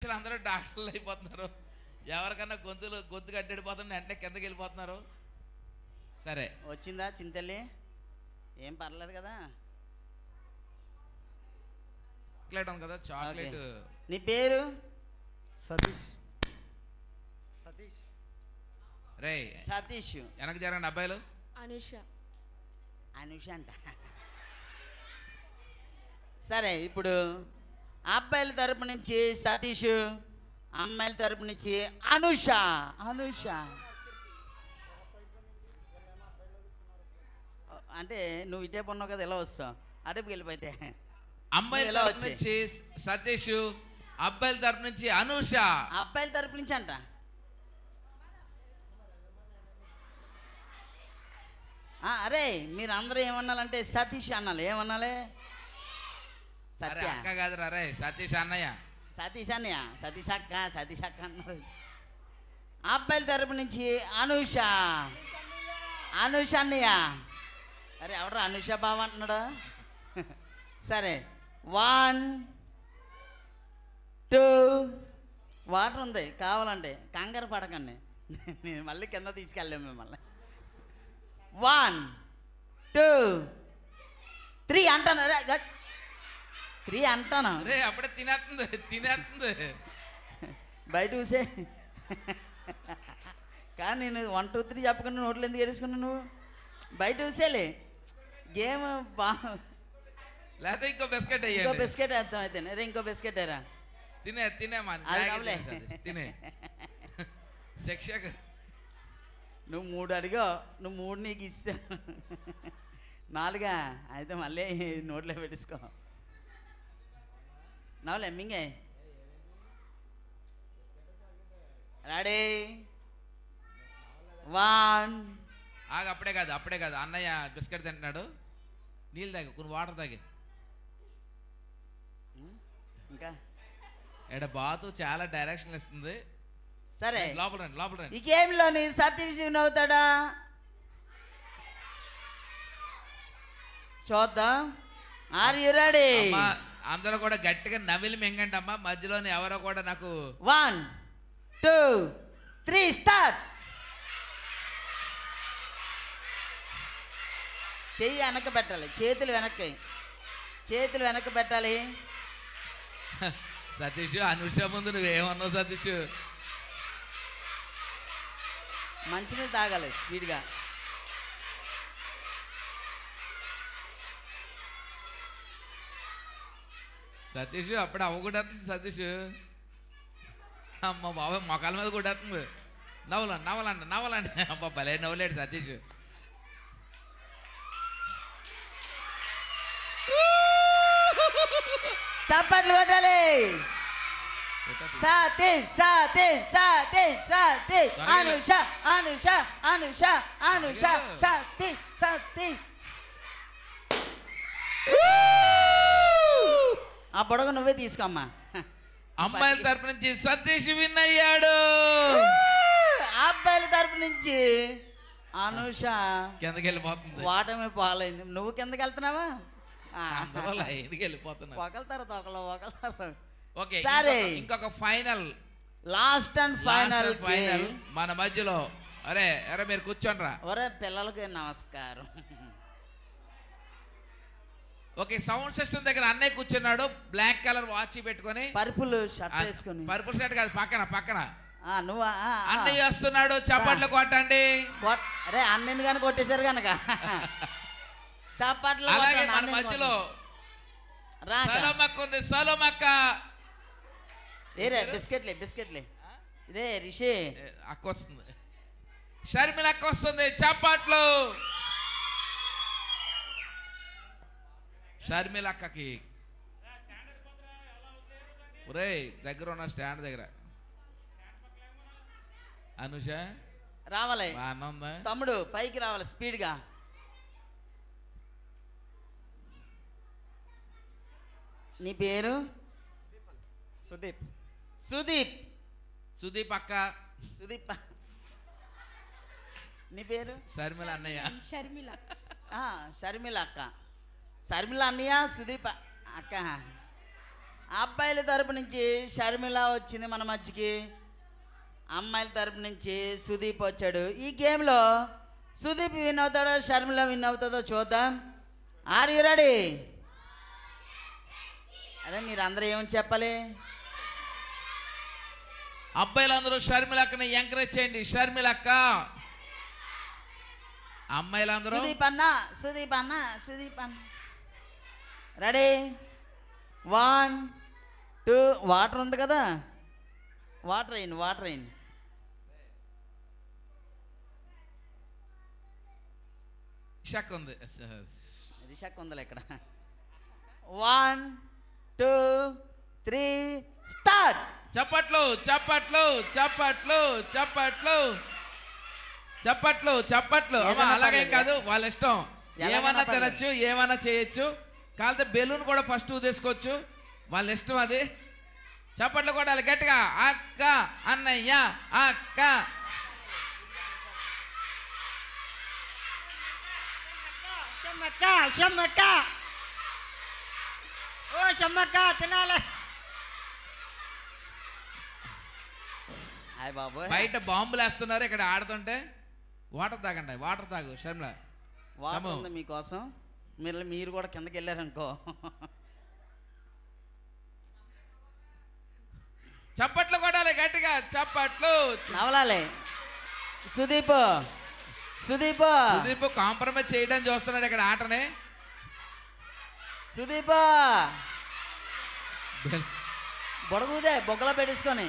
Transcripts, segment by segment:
నర్సులు అందరూ డాక్టర్లు అయిపోతున్నారు. ఎవరికన్నా గొంతు కట్టెడిపోతుంది, వెంటనే కిందకి వెళ్ళిపోతున్నారు. సరే వచ్చిందా చింతల్లి? ఏం పర్లేదు కదా. చాక్లెట్ ఉంది కదా, చాక్లెట్. నీ పేరు? సతీష్. సతీష్ రే సతీష్. వెనక్కి జరగండి అబ్బాయిలు. అనుష. అనుష అంట. సరే, ఇప్పుడు అబ్బాయిల తరపు నుంచి సతీష్, అమ్మాయిల తరపు నుంచి అనుష. అనుష అంటే నువ్వు ఇటే ఉన్నావు కదా, ఎలా వస్తావు? అటుకు వెళ్ళిపోతే. అమ్మాయిల తరపు నుంచి సతీష్, అబ్బాయిల తరపు నుంచి అనుష. అబ్బాయిల తరపు నుంచి అంట. అరే మీరు అందరూ ఏమన్నాలంటే సతీష్ అన్నాలి. ఏమన్నాలి? సత్య అక్క కాదురా రే, సతీష్ అన్నయ్య. సతీష్ అన్నయ్య, సతీష్ అక్క, సతీష్ అక్క అన్నారు. అబ్బాయిల తరపు నుంచి అనుష. అనుష అన్నయ్య. అరే ఎవడరా అనుష బావ అంటున్నాడా? సరే 1 2 వాటర్ ఉంది కావాలంటే, కంగారు పడకండి, నేను మళ్ళీ కింద తీసుకెళ్ళాము మిమ్మల్ని. 1 2 3 అంటాను. అరే 3 అంటాను. రే అప్పుడే తినేస్తుంది బయట చూసే. కానీ నేను 1 2 3 చెప్పకుండా నోట్లు ఎందుకు ఏడుచుకున్నావు నువ్వు? బయట చూసేలే గేమ్ లేకపోతే ఇంకో బిస్కెట్ ఇంకో బిస్కెట్ వేద్దాం అయితే. రే ఇంకో బిస్కెట్ ఏరా. తినే తినే శిక్షక. నువ్వు 3 అడిగో, నువ్వు 3 నీకు ఇస్తా. 4 అయితే మళ్ళీ నోట్లో పెట్టించుకో. నవ్వులే మింగే. రెడీ 1. అప్పుడే కాదు అన్నయ్య బిస్కెట్ తింటున్నాడు. నీళ్ళు తాగి, కొన్ని వాటర్ తాగి. ఇంకా ఎడ బాతు చాలా డైరెక్షన్ ఇస్తుంది. సరే లోపల రండి. ఈ గేమ్లోని సతీష్ అవుతాడా చూద్దాం. Are you ready? అందరూ కూడా గట్టిగా నవ్విలి మింగండి అమ్మా. మధ్యలోని ఎవరో కూడా నాకు 1 2 3 స్టార్ట్. చెయ్యి వెనక్కి పెట్టాలి, చేతులు వెనక్కి పెట్టాలి. సతీష్ అనుష ముందు నువ్వేమన్నావు సతీష్? మంచినీళ్ళు తాగాలి స్పీడ్గా. సతీష్ అప్పుడు అవ్వకూడదు సతీష్. అమ్మ బాబాయ్ మొక్కల మీద కొట్టేస్తుంది. నవ్వలండి. అబ్బా భలే నవ్వలేడు సతీష్. చప్పట్లు కొట్టాలి. సతీష్ అనుష సతీష్. ఆ పొడగ నువ్వే తీసుకోమ్మా. అమ్మాయిల తరపు నుంచి సతీష్ విన్ అయ్యాడు. అబ్బాయిల తరపు నుంచి అనుష కిందకి వెళ్ళిపోతుంది. వాటమే పాలైంది. నువ్వు కిందకి వెళ్తున్నావా? వెళ్ళిపోతున్నా. ఒకళ్ళ ఓకే, సరే ఇంకొక ఫైనల్, లాస్ట్ అండ్ ఫైనల్ మన మధ్యలో. అరే మీరు కూర్చోండి రా. ఒరే పిల్లలకి నమస్కారం. ఓకే, సౌండ్ సిస్టమ్ దగ్గర అన్నయ్య కూర్చున్నాడు. బ్లాక్ కలర్ వాచ్ పెట్టుకొని, పర్పుల్ షర్ట్ వేసుకొని. పర్పుల్ షర్ట్ కాదు, పక్కన నువ్వు అన్నయ్య వస్తున్నాడు. చప్పట్లు కొట్టండి. అరే అన్నని కానీ కొట్టేశారు కనుక చప్పట్లు. అలాగే మన మధ్యలో సలోమక్క ఉంది. సలోమక్క ఏరే బిస్కెట్లే ఇదే రిషి అక్క వస్తుంది. షర్మిల అక్క వస్తుంది. చప్పట్లు. షర్మిల అక్కకి ఒరే దగ్గర ఉన్న స్టాండ్ దగ్గర అనుష రావాలి. తమ్ముడు పైకి రావాలి స్పీడ్గా. నీ పేరు? సుదీప్ అక్క. నీ పేరు? షర్మిల అన్నయ్య. షర్మిల అక్క. షర్మిల అన్నయ్య, సుదీప్ అక్క. అబ్బాయిల తరపు నుంచి షర్మిల వచ్చింది మన మధ్యకి, అమ్మాయిల తరపు నుంచి సుదీప్ వచ్చాడు. ఈ గేమ్లో సుదీప్ విన్ అవుతాడో షర్మిల విన్ అవుతుందో చూద్దాం. Are you ready? అదే మీరు అందరూ ఏమని చెప్పాలి? అబ్బాయిలందరూ షర్మిలక్కని ఎంకరేజ్ చేయండి. షర్మిలక్క. అమ్మాయిలందరూ సుదీప్ అన్న, సుదీప్ అన్న, సుదీప్ అన్న. రెడీ? 1 2. వాటర్ ఉంది కదా, వాటర్ అయిన వాటర్ అయిన షక్ ఉంది. రిషక్ ఉందిలే ఇక్కడ. 1 2 3 స్టార్ట్. చప్పట్లు చప్పట్లు చప్పట్లు చప్పట్లు చప్పట్లు చప్పట్లు. అలాగే కాదు, వాళ్ళ ఇష్టం. ఏమన్నా తినచ్చు, ఏమన్నా చేయొచ్చు. కాకపోతే బెలూన్ కూడా ఫస్ట్ తీసుకోవచ్చు, వాళ్ళ ఇష్టం అది. చప్పట్లు కొట్టాలి గట్టిగా. అక్క, అన్నయ్య, అక్క. షమ్మక్క షమ్మక్క, ఓ షమ్మక్క తినాలి. హాయ్ బాబు. బయట బాంబులు వేస్తున్నారు, ఇక్కడ ఆడుతుంటే. వాటర్ తాగండి, వాటర్ తాగు షర్మిల. వాటర్ ఉంది మీకోసం. మీరు కూడా కిందకి వెళ్ళారనుకో. చప్పట్లు కొట్టాలి గట్టిగా, చప్పట్లు. నవలాలి. సుదీప్, సుదీప్, సుదీప్ కాంప్రమైజ్ చేయడం చూస్తున్నాడు ఇక్కడ ఆటని. సుదీప్ బొడగుదే బొగ్గలో పెట్టేసుకొని.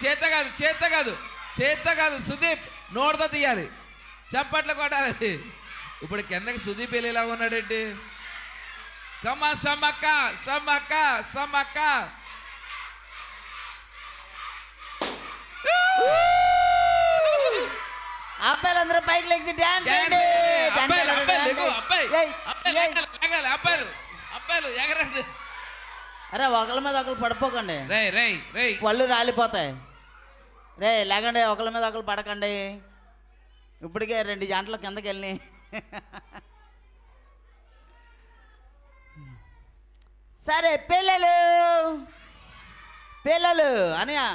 చేత కాదు, చేత కాదు, చేత కాదు. సుదీప్ నోటితో తీయాలి. చప్పట్లు కొట్టాలి. ఇప్పుడు కిందకి సుదీప్ వెళ్ళేలా ఉన్నాడేంటి? కమ్మా సమ్మక్క, సమ్మక్క, సమ్మక్క. అబ్బాయిలందరూ పైకి లేచి డాన్స్ చేయండి. అబ్బాయిలు ఎగరండి. అరే ఒకళ్ళ మీద ఒకళ్ళు పడిపోకండి, రే రే రే, పళ్ళు రాలిపోతాయి. రే లేకండి, ఒకళ్ళ మీద ఒకళ్ళు పడకండి. ఇప్పటికే 2 జంటలు కిందకి వెళ్ళి. సరే పిల్లలు, పిల్లలు అనియా